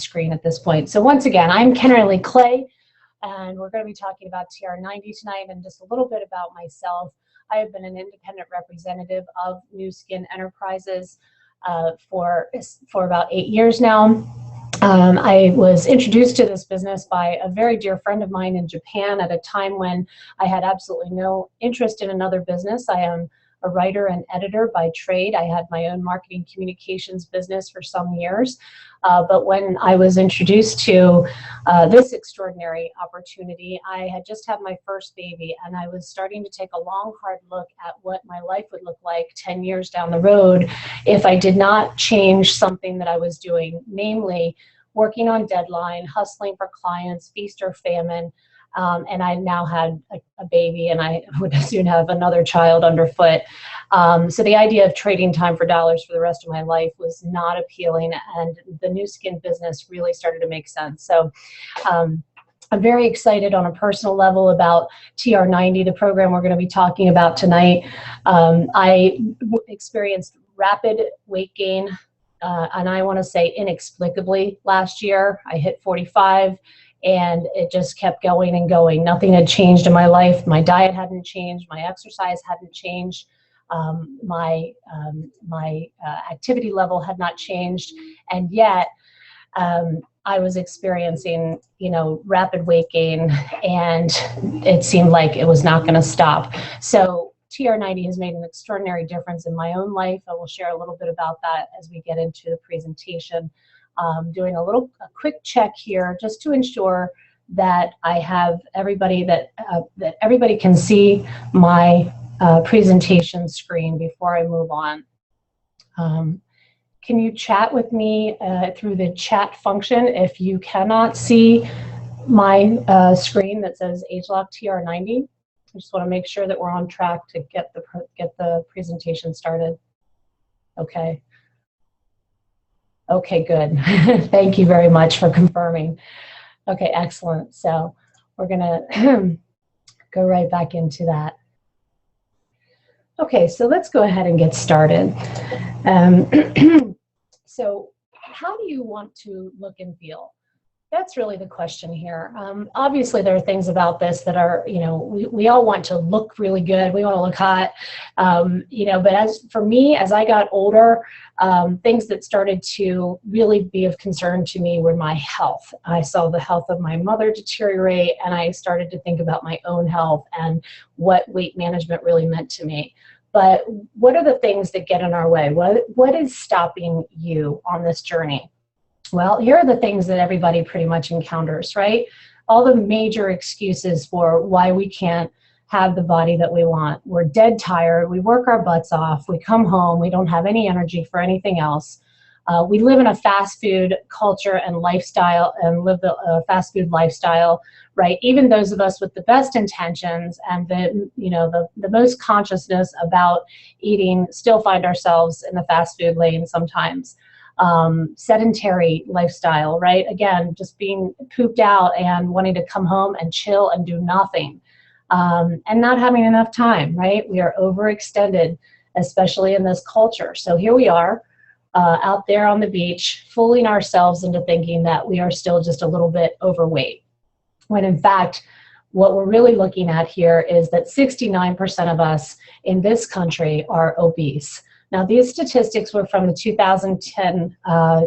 screen at this point. So once again, I'm Kennerly Clay, and we're going to be talking about TR90 tonight and just a little bit about myself. I have been an independent representative of New Skin Enterprises for about 8 years now. I was introduced to this business by a very dear friend of mine in Japan at a time when I had absolutely no interest in another business. I am a writer and editor by trade. I had my own marketing communications business for some years. But when I was introduced to this extraordinary opportunity, I had just had my first baby, and I was starting to take a long, hard look at what my life would look like 10 years down the road if I did not change something that I was doing, namely working on deadline, hustling for clients, feast or famine. And I now had a baby, and I would soon have another child underfoot. So the idea of trading time for dollars for the rest of my life was not appealing, and the new skin business really started to make sense. So I'm very excited on a personal level about TR90, the program we're going to be talking about tonight. I experienced rapid weight gain, and I want to say inexplicably last year. I hit 45. And it just kept going and going. Nothing had changed in my life. My diet hadn't changed. My exercise hadn't changed. My activity level had not changed. And yet I was experiencing, rapid weight gain, and it seemed like it was not going to stop. So TR90 has made an extraordinary difference in my own life. I will share a little bit about that as we get into the presentation. Doing a quick check here just to ensure that I have everybody, that everybody can see my presentation screen before I move on. Can you chat with me through the chat function if you cannot see my screen that says ageLOC TR90? I just want to make sure that we're on track to get the presentation started. Okay. Okay, good. Thank you very much for confirming. Okay, excellent. So we're going to go right back into that. Okay, so let's go ahead and get started. So how do you want to look and feel? That's really the question here. Obviously, there are things about this that are, we all want to look really good. We want to look hot, but as for me, as I got older, things that started to really be of concern to me were my health. I saw the health of my mother deteriorate, and I started to think about my own health and what weight management really meant to me. But what are the things that get in our way? What is stopping you on this journey? Well, here are the things that everybody pretty much encounters, right? All the major excuses for why we can't have the body that we want. We're dead tired. We work our butts off. We come home. We don't have any energy for anything else. We live in a fast food culture and lifestyle, and live a fast food lifestyle, right? Even those of us with the best intentions and the most consciousness about eating still find ourselves in the fast food lane sometimes. Sedentary lifestyle, right? Again, just being pooped out and wanting to come home and chill and do nothing, and not having enough time, right? We are overextended, especially in this culture. So here we are out there on the beach, fooling ourselves into thinking that we are still just a little bit overweight, when in fact, what we're really looking at here is that 69% of us in this country are obese. Now, these statistics were from the 2010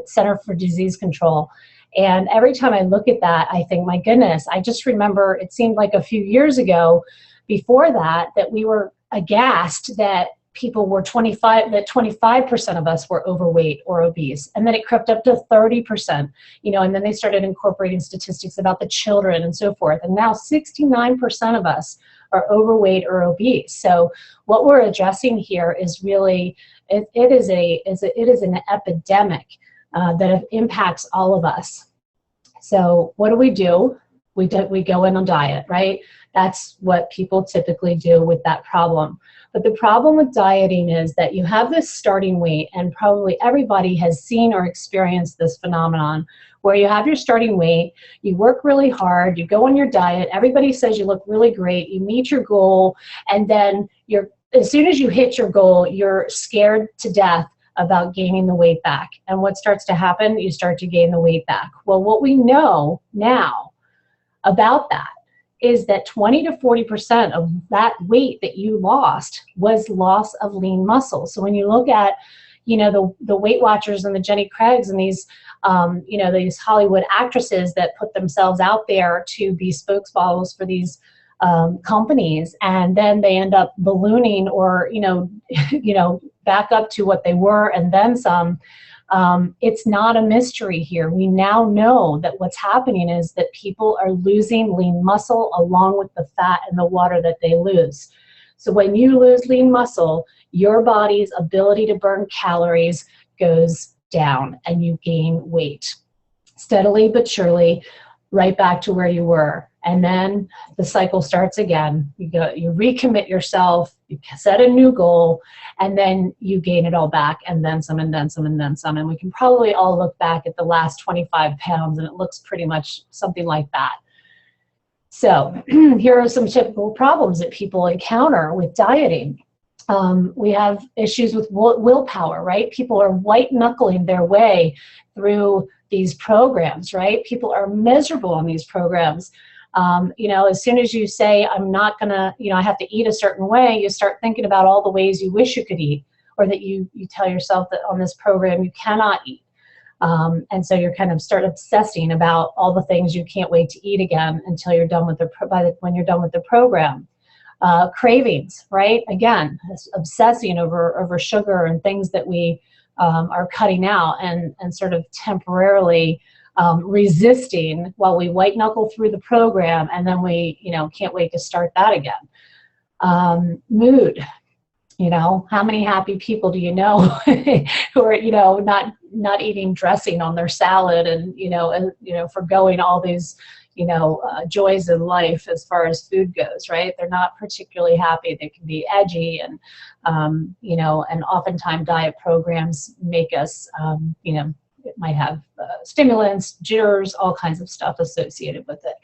Center for Disease Control. And every time I look at that, I think, my goodness, I just remember it seemed like a few years ago before that we were aghast that people were 25% of us were overweight or obese. And then it crept up to 30%, and then they started incorporating statistics about the children and so forth. And now 69% of us are overweight or obese. So what we're addressing here is really, it is an epidemic that impacts all of us. So what do? We go in on diet, right? That's what people typically do with that problem. But the problem with dieting is that you have this starting weight, and probably everybody has seen or experienced this phenomenon where you have your starting weight, you work really hard, you go on your diet, everybody says you look really great, you meet your goal, and then as soon as you hit your goal, you're scared to death about gaining the weight back. And what starts to happen? You start to gain the weight back. Well, what we know now about that is that 20 to 40% of that weight that you lost was loss of lean muscle. So when you look at, you know, the Weight Watchers and the Jenny Craigs and these, you know, these Hollywood actresses that put themselves out there to be spokesmodels for these companies, and then they end up ballooning or, you know, back up to what they were and then some. It's not a mystery here. We now know that what's happening is that people are losing lean muscle along with the fat and the water that they lose. So when you lose lean muscle, your body's ability to burn calories goes down and you gain weight. Steadily but surely, right back to where you were. And then the cycle starts again. You recommit yourself, you set a new goal, and then you gain it all back, and then some, and then some, and then some. And we can probably all look back at the last 25 pounds, and it looks pretty much something like that. So here are some typical problems that people encounter with dieting. We have issues with willpower, right? People are white-knuckling their way through these programs, right? People are miserable on these programs. You know, as soon as you say, I'm not gonna, you know, I have to eat a certain way, you start thinking about all the ways you wish you could eat, or that you tell yourself that on this program you cannot eat. And so you're kind of start obsessing about all the things you can't wait to eat again until you're done with when you're done with the program. Cravings, right? Again, obsessing over sugar and things that we are cutting out and sort of temporarily resisting while we white knuckle through the program, and then we, you know, can't wait to start that again. Mood, you know, how many happy people do you know who are, you know, not eating dressing on their salad and, you know, forgoing all these, you know, joys in life as far as food goes, right? They're not particularly happy. They can be edgy and, you know, and oftentimes diet programs make us, you know, it might have stimulants, jitters, all kinds of stuff associated with it.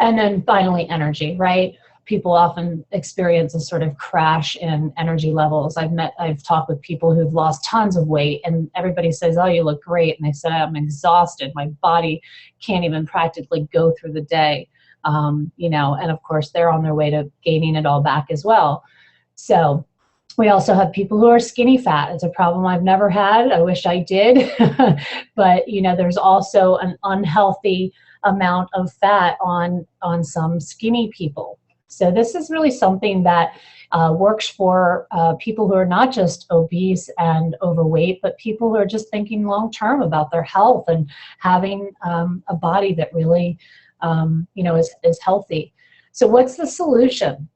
And then finally, energy, right? People often experience a sort of crash in energy levels. I've talked with people who've lost tons of weight, and everybody says, oh, you look great. And they say, I'm exhausted. My body can't even practically go through the day. You know, and of course, they're on their way to gaining it all back as well. So we also have people who are skinny fat. It's a problem I've never had. I wish I did. But, you know, there's also an unhealthy amount of fat on some skinny people. So this is really something that works for people who are not just obese and overweight, but people who are just thinking long-term about their health and having a body that really, you know, is healthy. So what's the solution?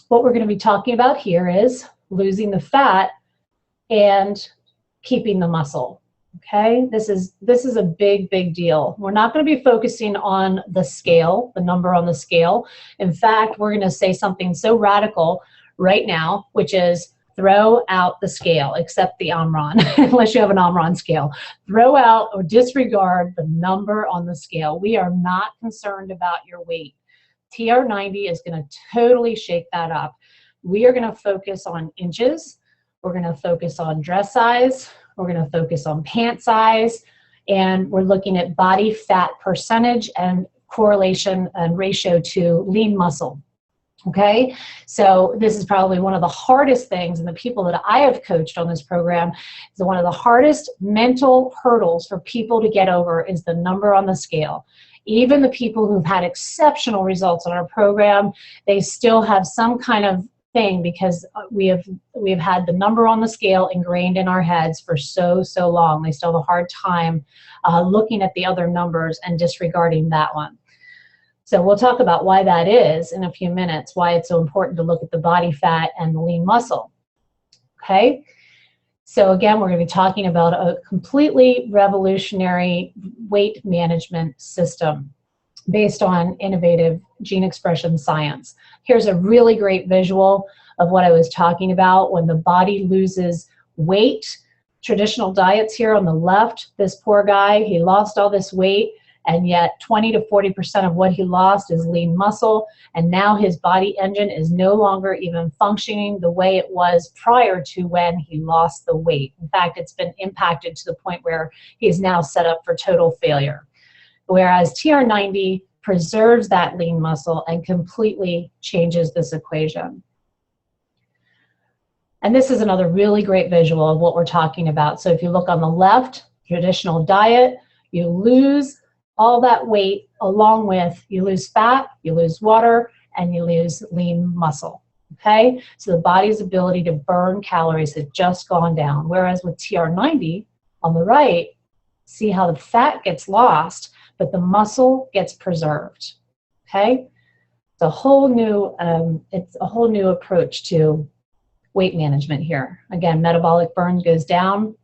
What we're going to be talking about here is losing the fat and keeping the muscle. Okay, this is a big deal. We're not going to be focusing on the scale, the number on the scale. In fact, we're going to say something so radical right now, which is throw out the scale, except the Omron, unless you have an Omron scale. Throw out or disregard the number on the scale. We are not concerned about your weight. TR90 is going to totally shake that up. We are going to focus on inches. We're going to focus on dress size. We're going to focus on pant size. And we're looking at body fat percentage and correlation and ratio to lean muscle. Okay, so this is probably one of the hardest things, and the people that I have coached on this program, is one of the hardest mental hurdles for people to get over is the number on the scale. Even the people who've had exceptional results on our program, they still have some kind of thing because we have had the number on the scale ingrained in our heads for so long. They still have a hard time looking at the other numbers and disregarding that one. So we'll talk about why that is in a few minutes, why it's so important to look at the body fat and the lean muscle. Okay? So again, we're going to be talking about a completely revolutionary weight management system based on innovative gene expression science. Here's a really great visual of what I was talking about when the body loses weight. Traditional diets here on the left, this poor guy, he lost all this weight, and yet 20 to 40% of what he lost is lean muscle, and now his body engine is no longer even functioning the way it was prior to when he lost the weight. In fact, it's been impacted to the point where he's now set up for total failure. Whereas TR90 preserves that lean muscle and completely changes this equation. And this is another really great visual of what we're talking about. So if you look on the left, traditional diet, you lose all that weight along with, you lose fat, you lose water, and you lose lean muscle, okay? So the body's ability to burn calories has just gone down. Whereas with TR90 on the right, see how the fat gets lost, but the muscle gets preserved, okay? It's a whole new approach to weight management here. Again, metabolic burn goes down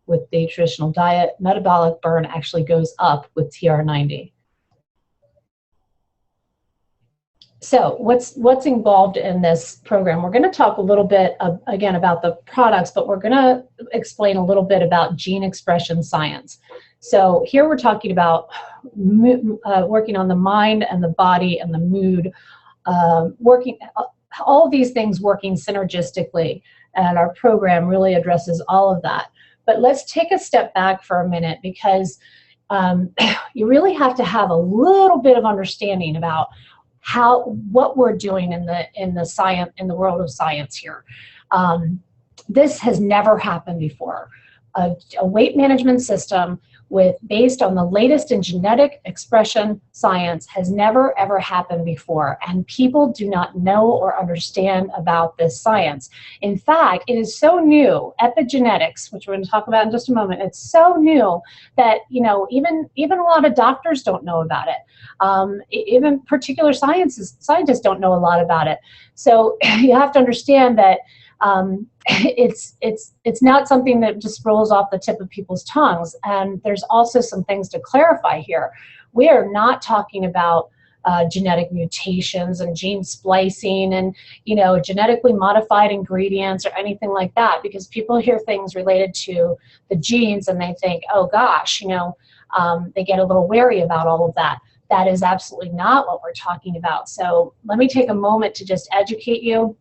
with the traditional diet. Metabolic burn actually goes up with TR90. So what's involved in this program? We're going to talk a little bit again about the products, but we're going to explain a little bit about gene expression science. So here we're talking about working on the mind and the body and the mood, all of these things working synergistically, and our program really addresses all of that. But let's take a step back for a minute, because you really have to have a little bit of understanding about what we're doing in the world of science here. This has never happened before. A weight management system based on the latest in genetic expression science has never ever happened before, and people do not know or understand about this science. In fact, it is so new, epigenetics, which we're going to talk about in just a moment, it's so new that even a lot of doctors don't know about it. Even particular scientists don't know a lot about it. So you have to understand that it's not something that just rolls off the tip of people's tongues. And there's also some things to clarify here. We are not talking about genetic mutations and gene splicing and genetically modified ingredients or anything like that, because people hear things related to the genes and they think, oh gosh, they get a little wary about all of that. That is absolutely not what we're talking about. So let me take a moment to just educate you.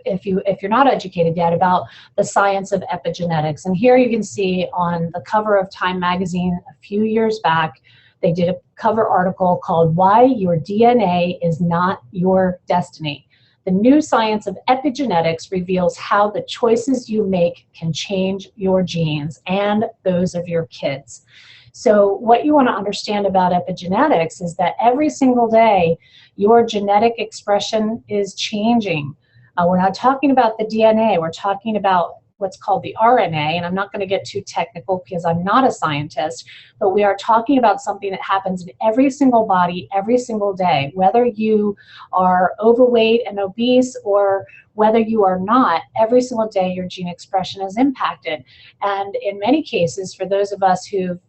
If you're not educated yet about the science of epigenetics. And here you can see on the cover of Time magazine a few years back, they did a cover article called Why Your DNA is Not Your Destiny. The new science of epigenetics reveals how the choices you make can change your genes and those of your kids. So what you want to understand about epigenetics is that every single day your genetic expression is changing. We're not talking about the DNA, we're talking about what's called the RNA, and I'm not going to get too technical because I'm not a scientist, but we are talking about something that happens in every single body, every single day, whether you are overweight and obese or whether you are not. Every single day your gene expression is impacted. And in many cases, for those of us who've,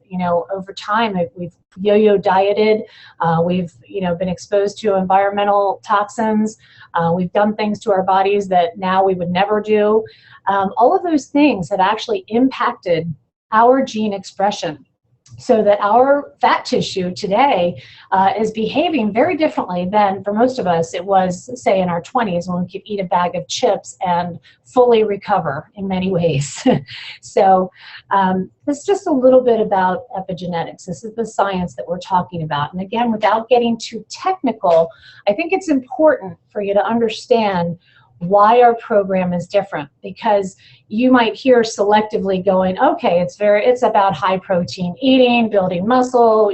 over time, we've yo-yo dieted, we've, been exposed to environmental toxins, we've done things to our bodies that now we would never do. All of those things have actually impacted our gene expression, so that our fat tissue today is behaving very differently than for most of us it was, say, in our 20s when we could eat a bag of chips and fully recover in many ways. So this is just a little bit about epigenetics. This is the science that we're talking about. And again, without getting too technical, I think it's important for you to understand why our program is different, because you might hear selectively going, okay, it's about high protein eating, building muscle,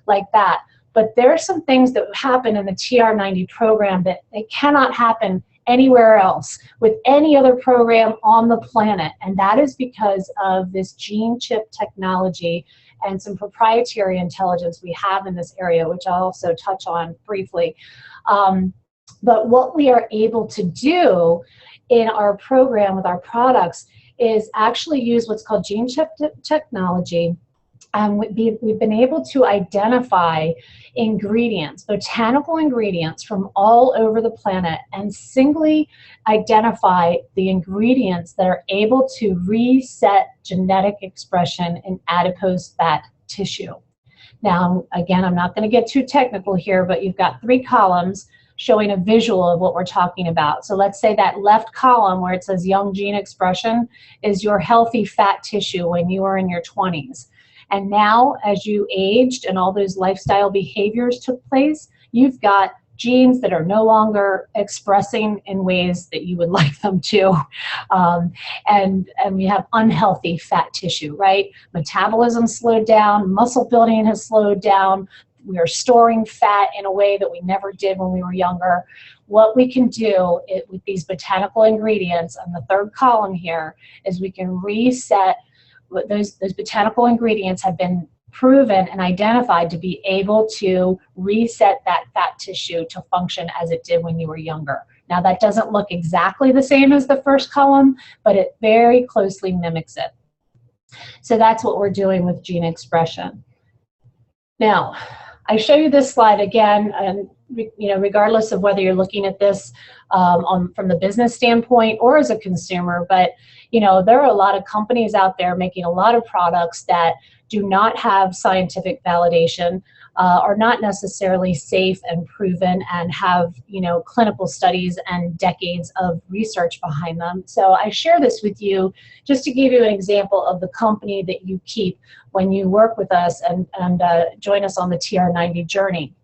like that. But there are some things that happen in the TR90 program that they cannot happen anywhere else with any other program on the planet. And that is because of this gene chip technology and some proprietary intelligence we have in this area, which I'll also touch on briefly. But what we are able to do in our program with our products is actually use what's called gene chip technology. We've been able to identify ingredients, botanical ingredients from all over the planet, and singly identify the ingredients that are able to reset genetic expression in adipose fat tissue. Now, again, I'm not going to get too technical here, but you've got 3 columns showing a visual of what we're talking about. So let's say that left column where it says young gene expression is your healthy fat tissue when you were in your 20s. And now, as you aged and all those lifestyle behaviors took place, you've got genes that are no longer expressing in ways that you would like them to. And we have unhealthy fat tissue, right? Metabolism slowed down, muscle building has slowed down. We are storing fat in a way that we never did when we were younger. What we can do with these botanical ingredients on the 3rd column here is we can reset. Those botanical ingredients have been proven and identified to be able to reset that fat tissue to function as it did when you were younger. Now, that doesn't look exactly the same as the first column, but it very closely mimics it. So that's what we're doing with gene expression. Now, I show you this slide again, and regardless of whether you're looking at this from the business standpoint or as a consumer, but there are a lot of companies out there making a lot of products that do not have scientific validation, are not necessarily safe and proven, and have clinical studies and decades of research behind them. So I share this with you just to give you an example of the company that you keep when you work with us and join us on the TR90 journey.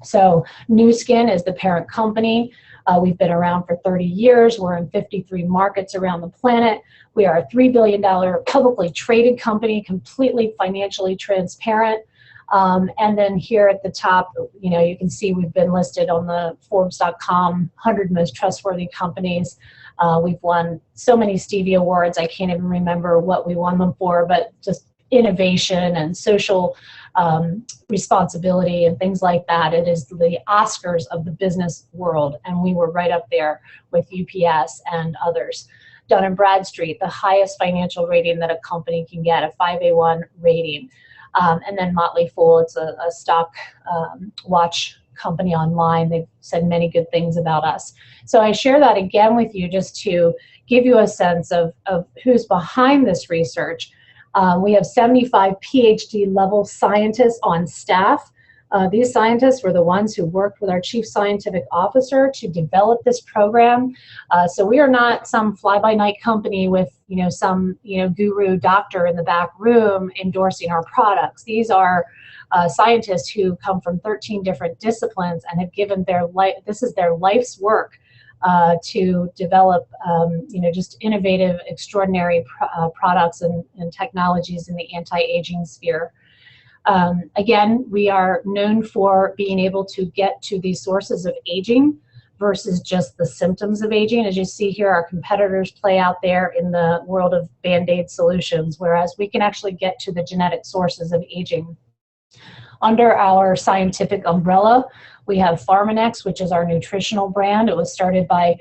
So Nu Skin is the parent company. We've been around for 30 years. We're in 53 markets around the planet. We are a $3 billion publicly traded company, completely financially transparent. And then here at the top, you can see we've been listed on the Forbes.com 100 most trustworthy companies. We've won so many Stevie Awards, I can't even remember what we won them for, but just innovation and social responsibility and things like that. It is the Oscars of the business world, and we were right up there with UPS and others. Dun & Bradstreet, the highest financial rating that a company can get, a 5A1 rating. And then Motley Fool, it's a stock watch company online. They've said many good things about us. So I share that again with you just to give you a sense of who's behind this research. We have 75 PhD level scientists on staff. These scientists were the ones who worked with our chief scientific officer to develop this program. So we are not some fly-by-night company with some guru doctor in the back room endorsing our products. These are scientists who come from 13 different disciplines and have given their life. This is their life's work to develop, just innovative, extraordinary products and technologies in the anti-aging sphere. Again, we are known for being able to get to the sources of aging versus just the symptoms of aging. As you see here, our competitors play out there in the world of Band-Aid solutions, whereas we can actually get to the genetic sources of aging. Under our scientific umbrella, we have Pharmanex, which is our nutritional brand. It was started by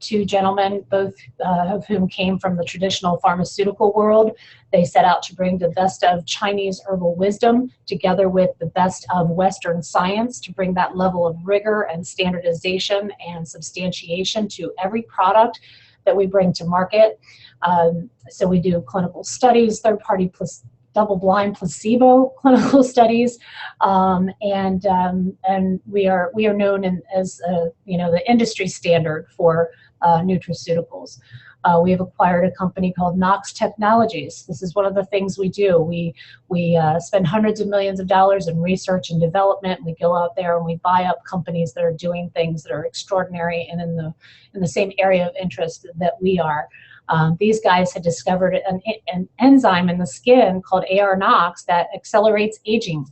2 gentlemen, both of whom came from the traditional pharmaceutical world. They set out to bring the best of Chinese herbal wisdom together with the best of Western science to bring that level of rigor and standardization and substantiation to every product that we bring to market. So we do clinical studies, third-party double-blind placebo clinical studies, and we are known as the industry standard for nutraceuticals. We have acquired a company called Nox Technologies. This is one of the things we do. We spend hundreds of millions of dollars in research and development. We go out there and we buy up companies that are doing things that are extraordinary and in the same area of interest that we are. These guys had discovered an enzyme in the skin called AR-NOX that accelerates aging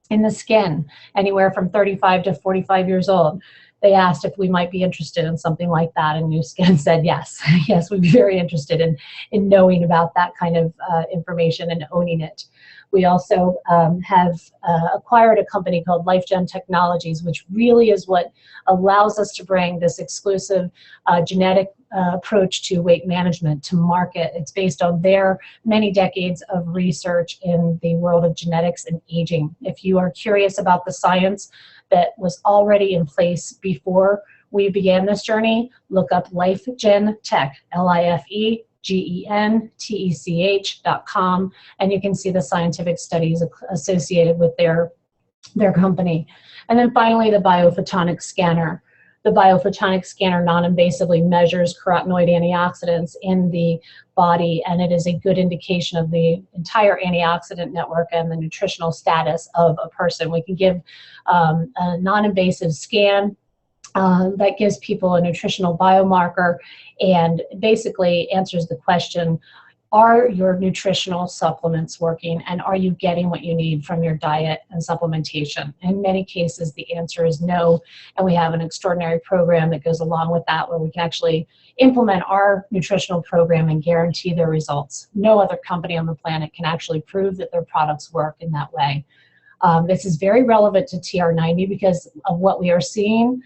in the skin anywhere from 35 to 45 years old. They asked if we might be interested in something like that, and Nu Skin said yes. Yes, we'd be very interested in knowing about that kind of information and owning it. We also have acquired a company called LifeGen Technologies, which really is what allows us to bring this exclusive genetic approach to weight management to market. It's based on their many decades of research in the world of genetics and aging. If you are curious about the science that was already in place before we began this journey, look up LifeGen Tech, LifeGen GENTECH.com, and you can see the scientific studies associated with their company. And then finally, the biophotonic scanner. The biophotonic scanner non-invasively measures carotenoid antioxidants in the body, and it is a good indication of the entire antioxidant network and the nutritional status of a person. We can give a non-invasive scan that gives people a nutritional biomarker and basically answers the question, are your nutritional supplements working, and are you getting what you need from your diet and supplementation? In many cases, the answer is no, and we have an extraordinary program that goes along with that where we can actually implement our nutritional program and guarantee their results. No other company on the planet can actually prove that their products work in that way. This is very relevant to TR90 because of what we are seeing.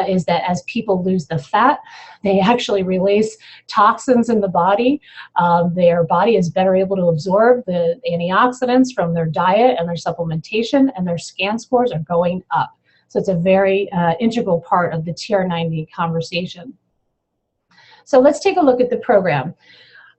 Is that as people lose the fat, they actually release toxins in the body. Their body is better able to absorb the antioxidants from their diet and their supplementation, and their scan scores are going up. So it's a very integral part of the TR90 conversation. So let's take a look at the program.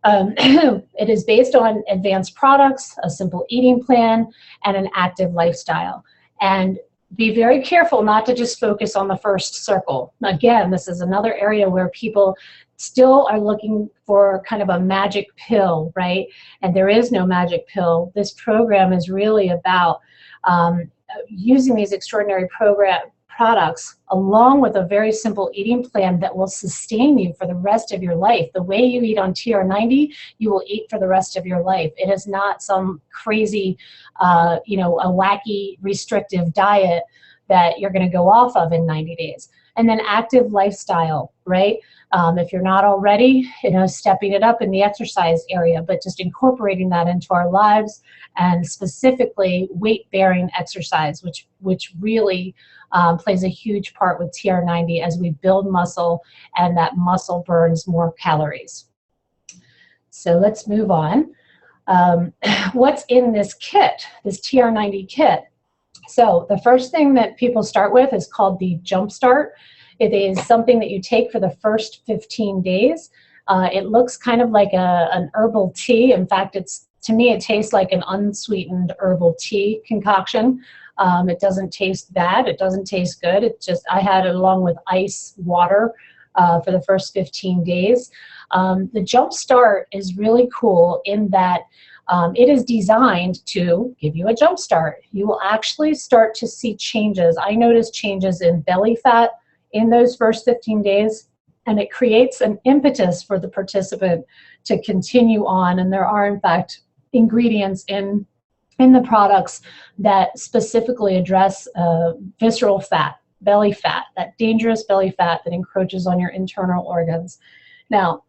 It is based on advanced products, a simple eating plan, and an active lifestyle. And be very careful not to just focus on the first circle. Again, this is another area where people still are looking for kind of a magic pill, right? And there is no magic pill. This program is really about using these extraordinary products along with a very simple eating plan that will sustain you for the rest of your life. The way you eat on TR90, you will eat for the rest of your life. It is not some crazy, a wacky restrictive diet that you're going to go off of in 90 days. And then active lifestyle, right? If you're not already, stepping it up in the exercise area, but just incorporating that into our lives, and specifically weight-bearing exercise, which really plays a huge part with TR90 as we build muscle, and that muscle burns more calories. So let's move on. What's in this kit, this TR90 kit? So the first thing that people start with is called the Jumpstart. It is something that you take for the first 15 days. It looks kind of like an herbal tea. In fact, to me, it tastes like an unsweetened herbal tea concoction. It doesn't taste bad. It doesn't taste good. I had it along with ice water for the first 15 days. The Jumpstart is really cool in that it is designed to give you a jump start. You will actually start to see changes. I noticed changes in belly fat in those first 15 days, and it creates an impetus for the participant to continue on. And there are, in fact, ingredients in the products that specifically address visceral fat, belly fat, that dangerous belly fat that encroaches on your internal organs. Now,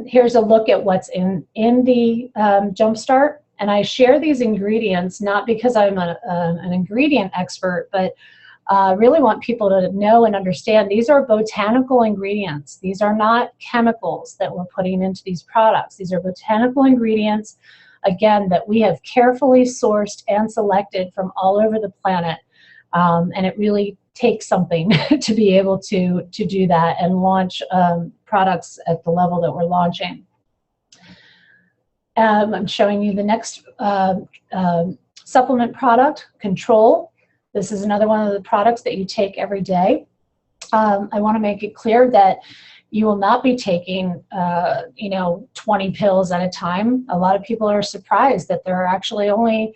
here's a look at what's in the Jumpstart. And I share these ingredients not because I'm an ingredient expert, but really want people to know and understand these are botanical ingredients. These are not chemicals that we're putting into these products. These are botanical ingredients, again, that we have carefully sourced and selected from all over the planet. And it really takes something to be able to do that and launch products at the level that we're launching. I'm showing you the next supplement product, Control. This is another one of the products that you take every day. I want to make it clear that you will not be taking 20 pills at a time. A lot of people are surprised that there are actually only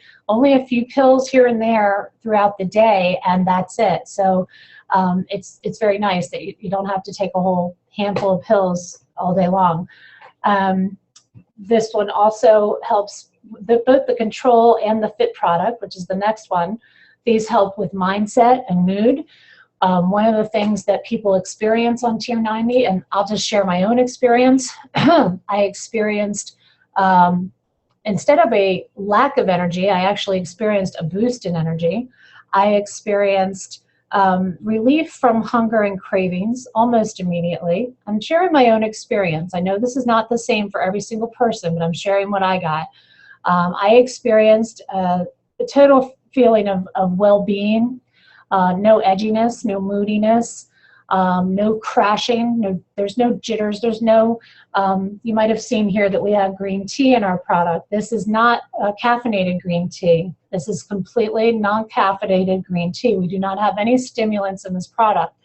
a few pills here and there throughout the day, and that's it. So it's very nice that you don't have to take a whole handful of pills all day long. This one also helps, both the Control and the Fit product, which is the next one. These help with mindset and mood. One of the things that people experience on TR90, and I'll just share my own experience, I experienced, instead of a lack of energy, I actually experienced a boost in energy. I experienced relief from hunger and cravings almost immediately. I'm sharing my own experience. I know this is not the same for every single person, but I'm sharing what I got. I experienced a total feeling of well-being, no edginess, no moodiness. no crashing, there's no jitters, there's no, you might have seen here that we have green tea in our product. This is not caffeinated green tea. This is completely non-caffeinated green tea. We do not have any stimulants in this product.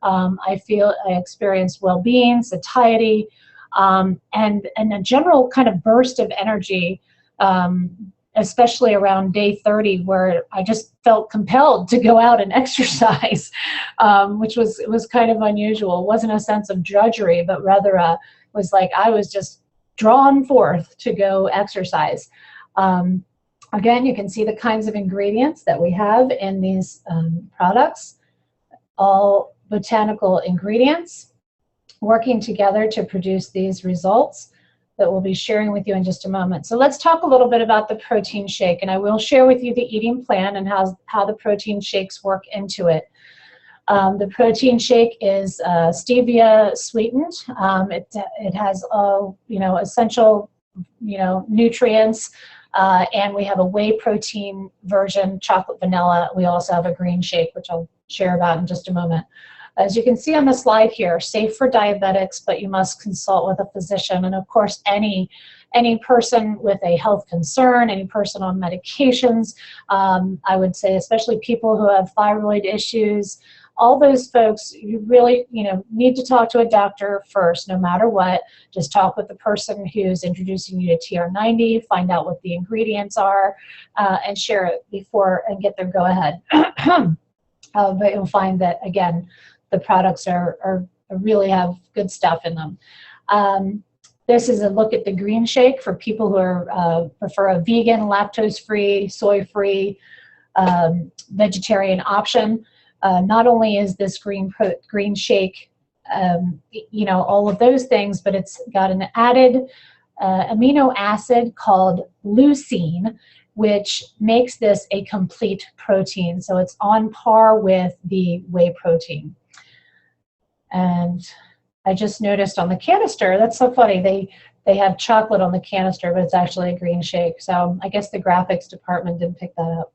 I experience well-being, satiety, and a general kind of burst of energy, especially around day 30, where I just felt compelled to go out and exercise, which was kind of unusual. It wasn't a sense of drudgery, but rather was like I was just drawn forth to go exercise. Again, you can see the kinds of ingredients that we have in these products, all botanical ingredients working together to produce these results that we'll be sharing with you in just a moment. So let's talk a little bit about the protein shake, and I will share with you the eating plan and how the protein shakes work into it. The protein shake is stevia sweetened. It has essential nutrients, and we have a whey protein version, chocolate vanilla. We also have a green shake, which I'll share about in just a moment. As you can see on the slide here, safe for diabetics, but you must consult with a physician. And of course, any person with a health concern, any person on medications, I would say especially people who have thyroid issues, all those folks, you really need to talk to a doctor first, no matter what. Just talk with the person who's introducing you to TR90, find out what the ingredients are, and share it before and get their go-ahead. But you'll find that, again, the products are really have good stuff in them. This is a look at the green shake for people who prefer a vegan, lactose-free, soy-free, vegetarian option. Not only is this green shake, all of those things, but it's got an added amino acid called leucine, which makes this a complete protein. So it's on par with the whey protein. And I just noticed on the canister, that's so funny, they have chocolate on the canister, but it's actually a green shake. So I guess the graphics department didn't pick that up.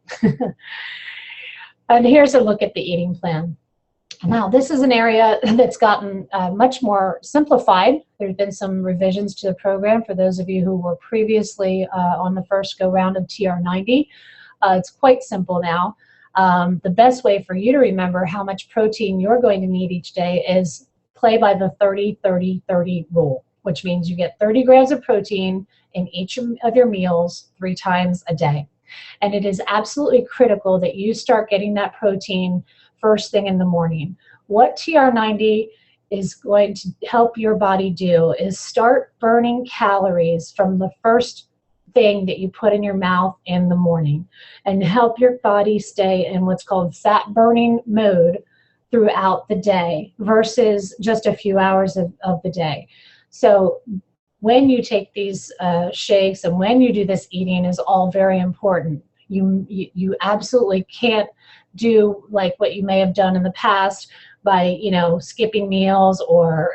And here's a look at the eating plan. Now, this is an area that's gotten much more simplified. There's been some revisions to the program for those of you who were previously on the first go-round of TR90. It's quite simple now. The best way for you to remember how much protein you're going to need each day is play by the 30-30-30 rule, which means you get 30 grams of protein in each of your meals 3 times a day. And it is absolutely critical that you start getting that protein first thing in the morning. What TR90 is going to help your body do is start burning calories from the first thing that you put in your mouth in the morning and help your body stay in what's called fat burning mode throughout the day versus just a few hours of the day. So when you take these shakes and when you do this eating is all very important. You absolutely can't do like what you may have done in the past by skipping meals or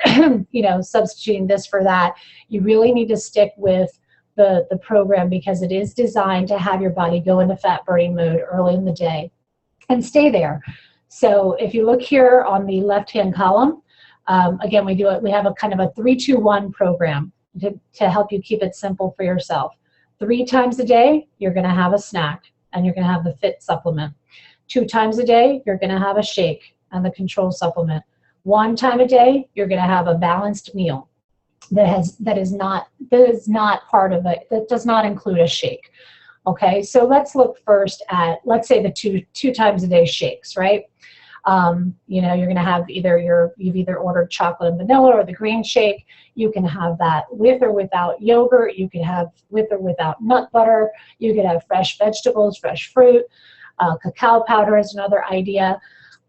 substituting this for that. You really need to stick with the program because it is designed to have your body go into fat burning mode early in the day and stay there. So if you look here on the left-hand column, again, we have a kind of a 3-2-1 program to help you keep it simple for yourself. 3 times a day, you're going to have a snack and you're going to have the fit supplement. 2 times a day, you're going to have a shake and the control supplement. 1 time a day, you're going to have a balanced meal that is not part of it, that does not include a shake. Okay, so let's look first at, let's say the two times a day shakes, right? You're going to have you've either ordered chocolate and vanilla or the green shake. You can have that with or without yogurt. You can have with or without nut butter. You could have fresh vegetables, fresh fruit. Cacao powder is another idea.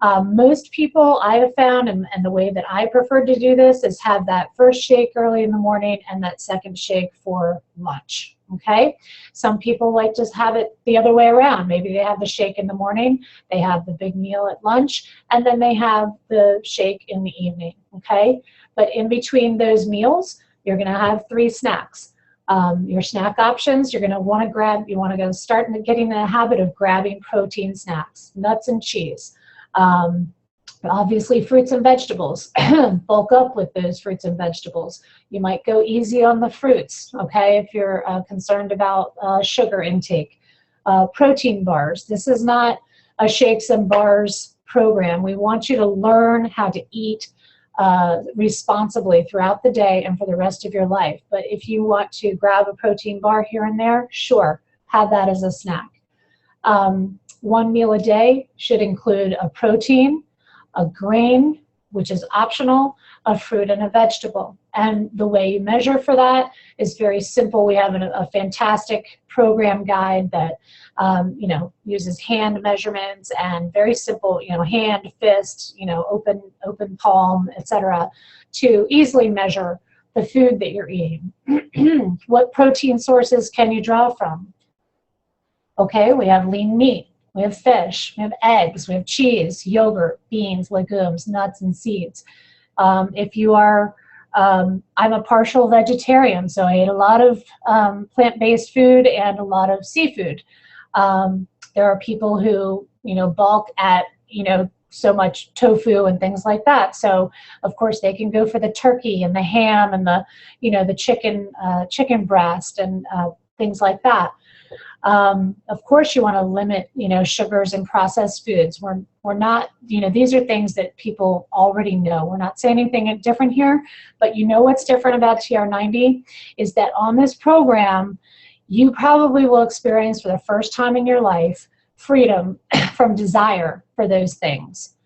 Most people I have found, and the way that I prefer to do this is have that first shake early in the morning and that second shake for lunch. Okay, some people like to have it the other way around. Maybe they have the shake in the morning, they have the big meal at lunch, and then they have the shake in the evening. Okay, but in between those meals, you're going to have 3 snacks. Your snack options, you're going to want to go start getting in the habit of grabbing protein snacks, nuts and cheese. Obviously, fruits and vegetables. Bulk up with those fruits and vegetables. You might go easy on the fruits, okay, if you're concerned about sugar intake. Protein bars. This is not a shakes and bars program. We want you to learn how to eat responsibly throughout the day and for the rest of your life. But if you want to grab a protein bar here and there, sure, have that as a snack. One meal a day should include a protein, a grain, which is optional, a fruit, and a vegetable. And the way you measure for that is very simple. We have a fantastic program guide that uses hand measurements and very simple, hand, fist, open palm, etc., to easily measure the food that you're eating. What protein sources can you draw from? Okay, we have lean meat. We have fish, we have eggs, we have cheese, yogurt, beans, legumes, nuts, and seeds. If you are, I'm a partial vegetarian, so I eat a lot of plant-based food and a lot of seafood. There are people who, balk at, so much tofu and things like that. So, of course, they can go for the turkey and the ham and the chicken breast and things like that. Of course, you want to limit, sugars and processed foods. We're not, these are things that people already know. We're not saying anything different here, but what's different about TR90 is that on this program, you probably will experience for the first time in your life freedom from desire for those things.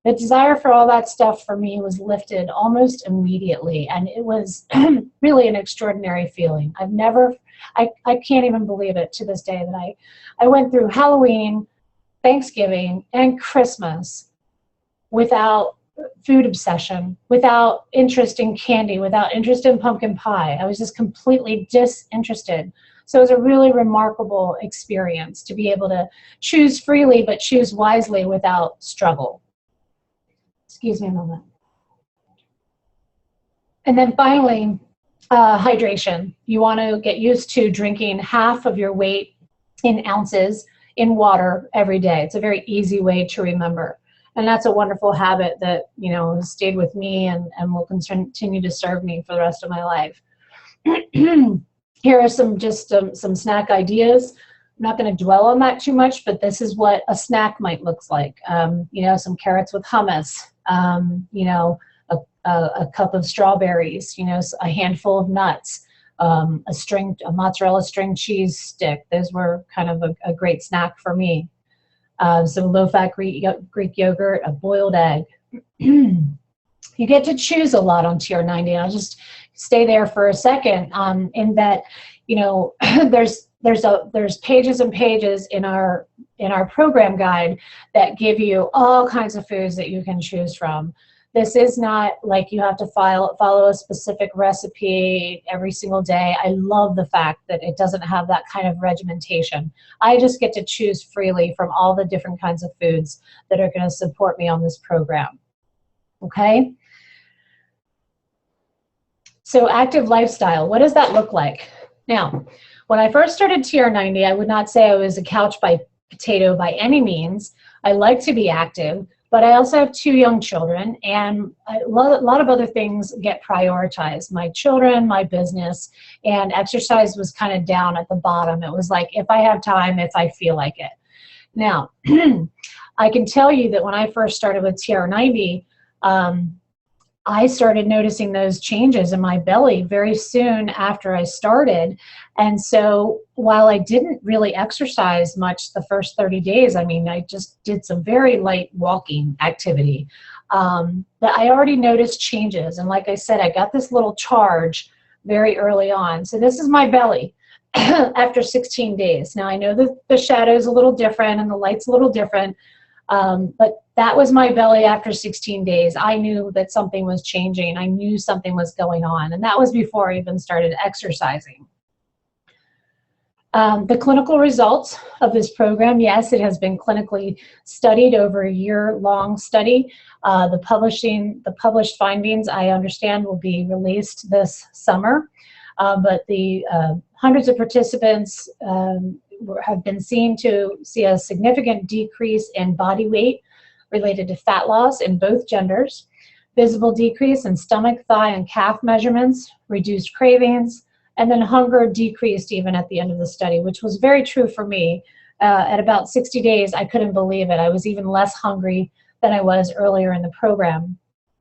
The desire for all that stuff for me was lifted almost immediately, and it was really an extraordinary feeling. I can't even believe it to this day that I went through Halloween, Thanksgiving, and Christmas without food obsession, without interest in candy, without interest in pumpkin pie. I was just completely disinterested. So it was a really remarkable experience to be able to choose freely, but choose wisely without struggle. Excuse me a moment. And then finally, hydration. You want to get used to drinking half of your weight in ounces in water every day. It's a very easy way to remember. And that's a wonderful habit that, has stayed with me and will continue to serve me for the rest of my life. Here are some snack ideas. I'm not going to dwell on that too much, but this is what a snack might look like. Some carrots with hummus, a cup of strawberries, a handful of nuts, a mozzarella string cheese stick. Those were kind of a great snack for me. Some low-fat Greek yogurt, a boiled egg. You get to choose a lot on TR90. I'll just stay there for a second in that, there's pages and pages in our program guide that give you all kinds of foods that you can choose from. This is not like you have to follow a specific recipe every single day. I love the fact that it doesn't have that kind of regimentation. I just get to choose freely from all the different kinds of foods that are going to support me on this program. Okay? So active lifestyle, what does that look like? Now, when I first started TR90, I would not say I was a couch potato by any means. I like to be active, but I also have 2 young children, and a lot of other things get prioritized. My children, my business, and exercise was kind of down at the bottom. It was like, if I have time, if I feel like it. Now, I can tell you that when I first started with TR90, I started noticing those changes in my belly very soon after I started. And so while I didn't really exercise much the first 30 days, I just did some very light walking activity, that I already noticed changes. And like I said, I got this little charge very early on. So this is my belly after 16 days. Now I know that the shadow's a little different and the light's a little different, but that was my belly after 16 days. I knew that something was changing. I knew something was going on. And that was before I even started exercising. The clinical results of this program, yes, it has been clinically studied over a year-long study. The published findings, I understand, will be released this summer. But the hundreds of participants have been seen to see a significant decrease in body weight, related to fat loss in both genders, visible decrease in stomach, thigh, and calf measurements, reduced cravings, and then hunger decreased even at the end of the study, which was very true for me. At about 60 days, I couldn't believe it. I was even less hungry than I was earlier in the program.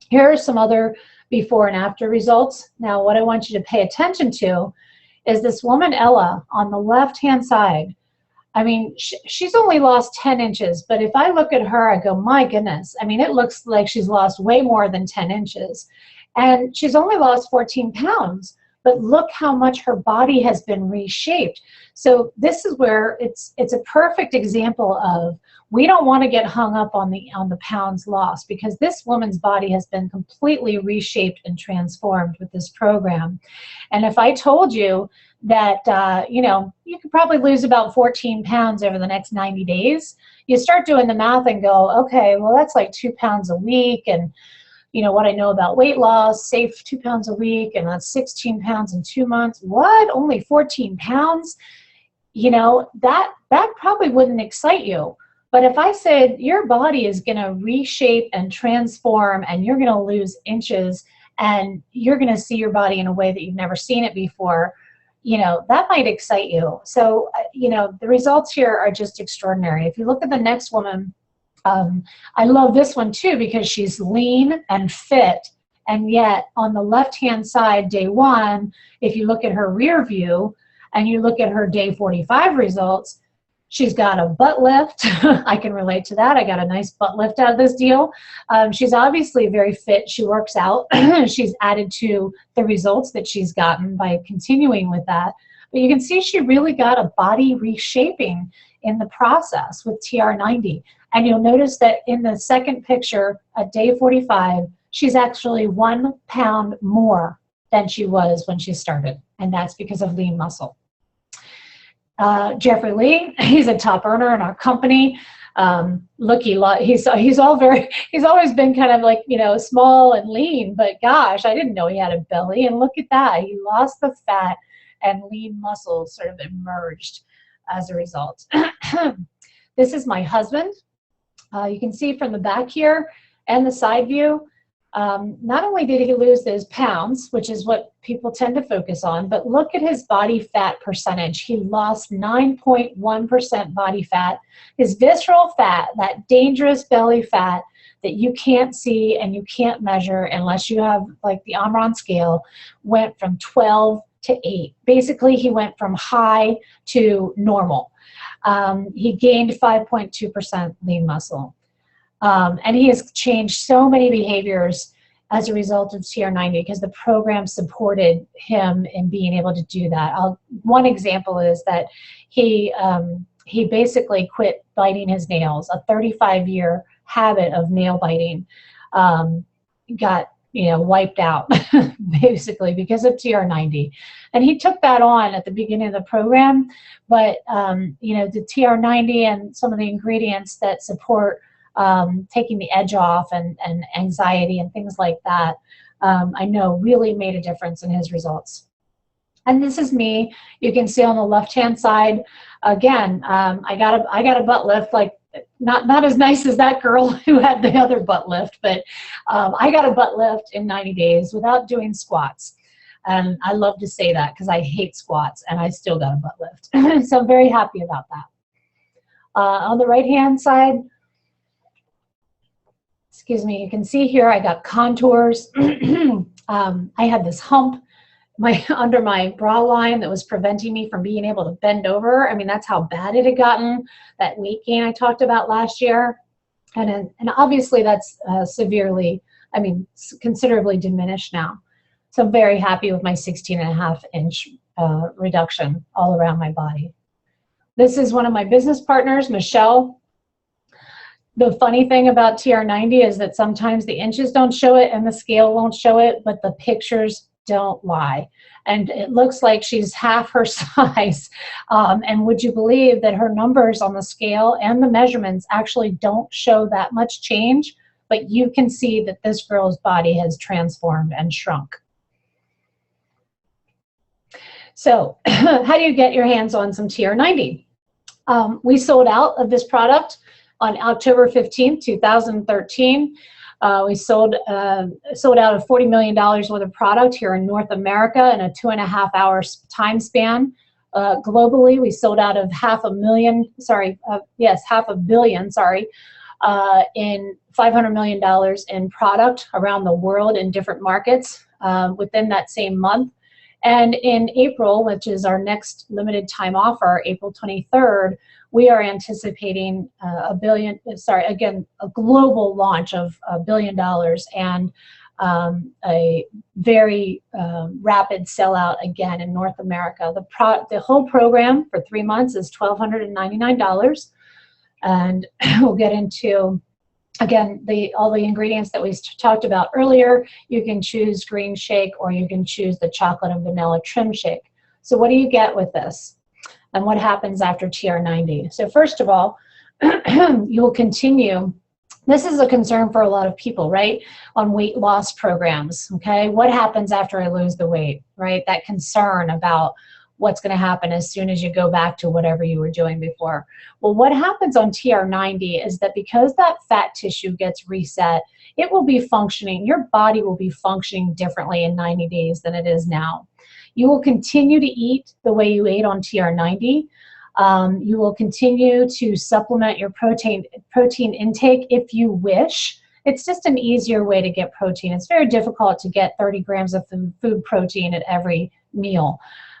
Here are some other before and after results. Now, what I want you to pay attention to is this woman, Ella, on the left-hand side. I mean, she's only lost 10 inches, but if I look at her, I go, my goodness. I mean, it looks like she's lost way more than 10 inches. And she's only lost 14 pounds, but look how much her body has been reshaped. So this is where it's a perfect example of, we don't want to get hung up on the pounds lost, because this woman's body has been completely reshaped and transformed with this program. And if I told you that, you know, you could probably lose about 14 pounds over the next 90 days, you start doing the math and go, okay, well, that's like 2 pounds a week. And, you know, what I know about weight loss, say 2 pounds a week, and that's 16 pounds in 2 months. What? Only 14 pounds? You know, that probably wouldn't excite you. But if I said your body is going to reshape and transform, and you're going to lose inches, and you're going to see your body in a way that you've never seen it before, you know, that might excite you. So, you know, the results here are just extraordinary. If you look at the next woman, I love this one too, because she's lean and fit. And yet on the left-hand side, day 1, if you look at her rear view and you look at her day 45 results, she's got a butt lift. I can relate to that. I got a nice butt lift out of this deal. She's obviously very fit. She works out. She's added to the results that she's gotten by continuing with that. But you can see she really got a body reshaping in the process with TR90. And you'll notice that in the second picture at day 45, she's actually 1 pound more than she was when she started. And that's because of lean muscle. Jeffrey Lee, he's a top earner in our company. He's always been kind of like, you know, small and lean, but gosh, I didn't know he had a belly. And look at that, he lost the fat and lean muscle sort of emerged as a result. This is my husband. You can see from the back here and the side view, not only did he lose those pounds, which is what people tend to focus on, but look at his body fat percentage. He lost 9.1% body fat. His visceral fat, that dangerous belly fat that you can't see and you can't measure unless you have like the Omron scale, went from 12 to 8. Basically, he went from high to normal. He gained 5.2% lean muscle. And he has changed so many behaviors as a result of TR90 because the program supported him in being able to do that. One example is that he basically quit biting his nails. A 35-year habit of nail biting got wiped out basically because of TR90. And he took that on at the beginning of the program, but the TR90 and some of the ingredients that support taking the edge off and anxiety and things like that, I know really made a difference in his results. And this is me. You can see on the left-hand side, again, I got a butt lift, like not as nice as that girl who had the other butt lift, but I got a butt lift in 90 days without doing squats. And I love to say that because I hate squats and I still got a butt lift. So I'm very happy about that. On the right-hand side, excuse me, you can see here I got contours. I had this hump under my bra line that was preventing me from being able to bend over. I mean, that's how bad it had gotten, that weight gain I talked about last year. And obviously that's considerably diminished now. So I'm very happy with my 16.5-inch reduction all around my body. This is one of my business partners, Michelle. The funny thing about TR90 is that sometimes the inches don't show it and the scale won't show it, but the pictures don't lie. And it looks like she's half her size. And would you believe that her numbers on the scale and the measurements actually don't show that much change, but you can see that this girl's body has transformed and shrunk. So how do you get your hands on some TR90? We sold out of this product On October 15th, 2013, we sold out of $40 million worth of product here in North America in a 2.5-hour time span. Globally, we sold out of half a billion, in $500 million in product around the world in different markets within that same month. And in April, which is our next limited time offer, April 23rd, we are anticipating a global launch of $1 billion and a very rapid sellout again in North America. The whole program for 3 months is $1,299, and we'll get into, again, all the ingredients that we talked about earlier. You can choose green shake or you can choose the chocolate and vanilla trim shake. So what do you get with this? And what happens after TR90? So first of all, you will continue. This is a concern for a lot of people, right? On weight loss programs, okay? What happens after I lose the weight, right? That concern about what's going to happen as soon as you go back to whatever you were doing before. Well, what happens on TR90 is that because that fat tissue gets reset, it will be functioning, your body will be functioning differently in 90 days than it is now. You will continue to eat the way you ate on TR90. You will continue to supplement your protein intake if you wish. It's just an easier way to get protein. It's very difficult to get 30 grams of food protein at every meal.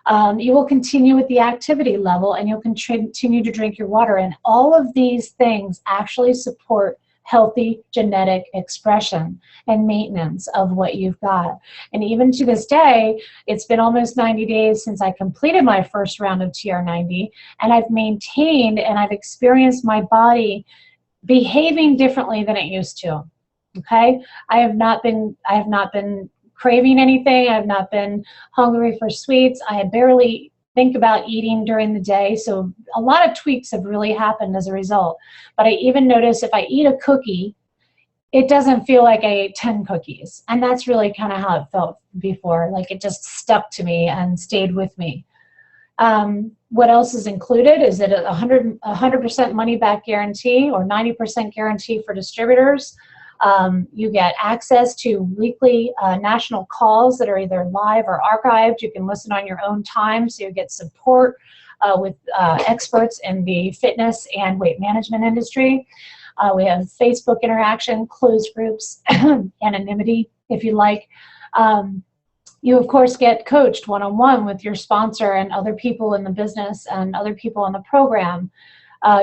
You will continue with the activity level, and you'll continue to drink your water. And all of these things actually support healthy genetic expression and maintenance of what you've got. And even to this day, it's been almost 90 days since I completed my first round of TR90, and I've maintained and I've experienced my body behaving differently than it used to. Okay? I have not been craving anything. I've not been hungry for sweets. I barely think about eating during the day. So a lot of tweaks have really happened as a result. But I even notice if I eat a cookie, it doesn't feel like I ate 10 cookies. And that's really kind of how it felt before. Like it just stuck to me and stayed with me. What else is included? Is it a 100% money back guarantee or 90% guarantee for distributors? You get access to weekly national calls that are either live or archived. You can listen on your own time, so you get support with experts in the fitness and weight management industry. We have Facebook interaction, closed groups, anonymity, if you like. You, of course, get coached one-on-one with your sponsor and other people in the business and other people in the program.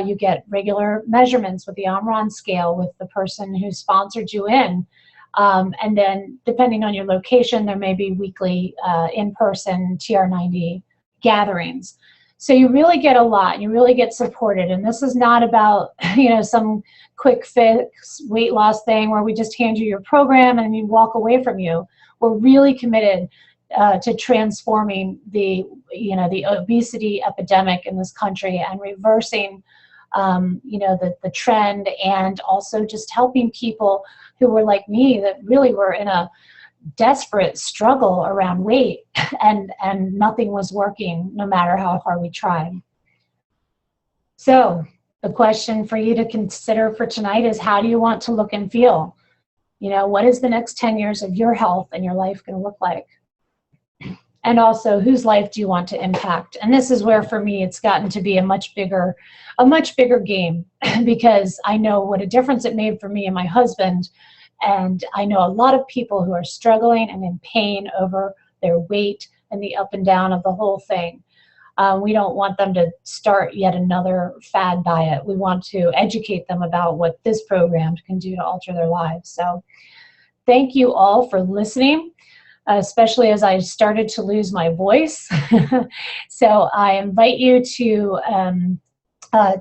You get regular measurements with the Omron scale with the person who sponsored you in. And then depending on your location, there may be weekly in-person TR90 gatherings. So you really get a lot. You really get supported. And this is not about, some quick fix weight loss thing where we just hand you your program and you walk away from you. We're really committed to transforming the obesity epidemic in this country and reversing, the trend, and also just helping people who were like me that really were in a desperate struggle around weight and nothing was working no matter how hard we tried. So the question for you to consider for tonight is, how do you want to look and feel? What is the next 10 years of your health and your life going to look like? And also, whose life do you want to impact? And this is where, for me, it's gotten to be a much bigger game because I know what a difference it made for me and my husband. And I know a lot of people who are struggling and in pain over their weight and the up and down of the whole thing. We don't want them to start yet another fad diet. We want to educate them about what this program can do to alter their lives. So thank you all for listening, especially as I started to lose my voice. So I invite you to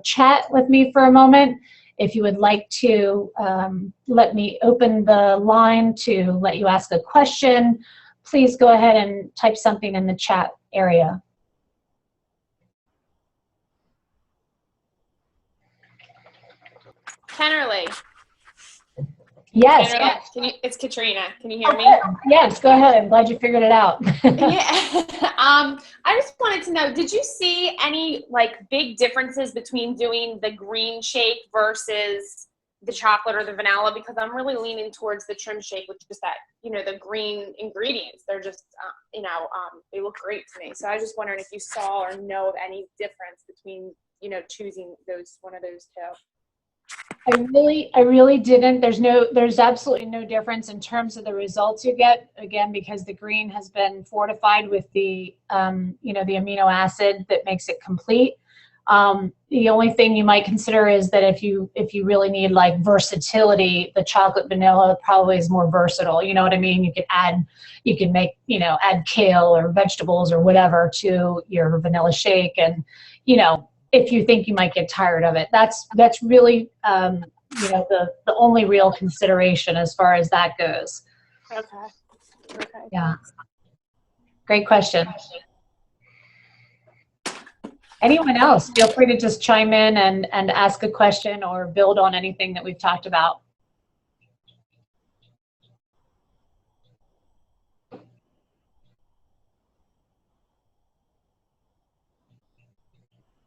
chat with me for a moment. If you would like to let me open the line to let you ask a question, please go ahead and type something in the chat area. Kennerly. Yes. It's Katrina. Can you hear me? Yes, go ahead. I'm glad you figured it out. Yeah. I just wanted to know, did you see any like big differences between doing the green shake versus the chocolate or the vanilla? Because I'm really leaning towards the trim shake, which is that, the green ingredients. They're just, they look great to me. So I was just wondering if you saw or know of any difference between, choosing one of those two. I really didn't. There's absolutely no difference in terms of the results you get, again, because the green has been fortified with the, the amino acid that makes it complete. The only thing you might consider is that if you really need like versatility, the chocolate vanilla probably is more versatile. You know what I mean? You can make, add kale or vegetables or whatever to your vanilla shake, and, if you think you might get tired of it. That's really, the only real consideration as far as that goes. Okay. Yeah. Great question. Anyone else, feel free to just chime in and ask a question or build on anything that we've talked about.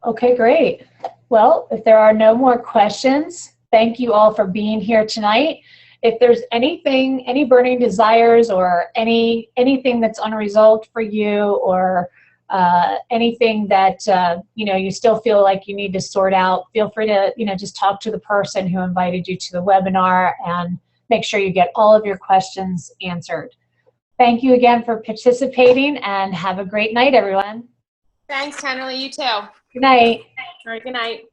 Okay, great. Well, if there are no more questions, thank you all for being here tonight. If there's anything, any burning desires or anything that's unresolved for you, or anything that you still feel like you need to sort out, feel free to just talk to the person who invited you to the webinar and make sure you get all of your questions answered. Thank you again for participating, and have a great night, everyone. Thanks, Henry. You too. Good night. All right, good night.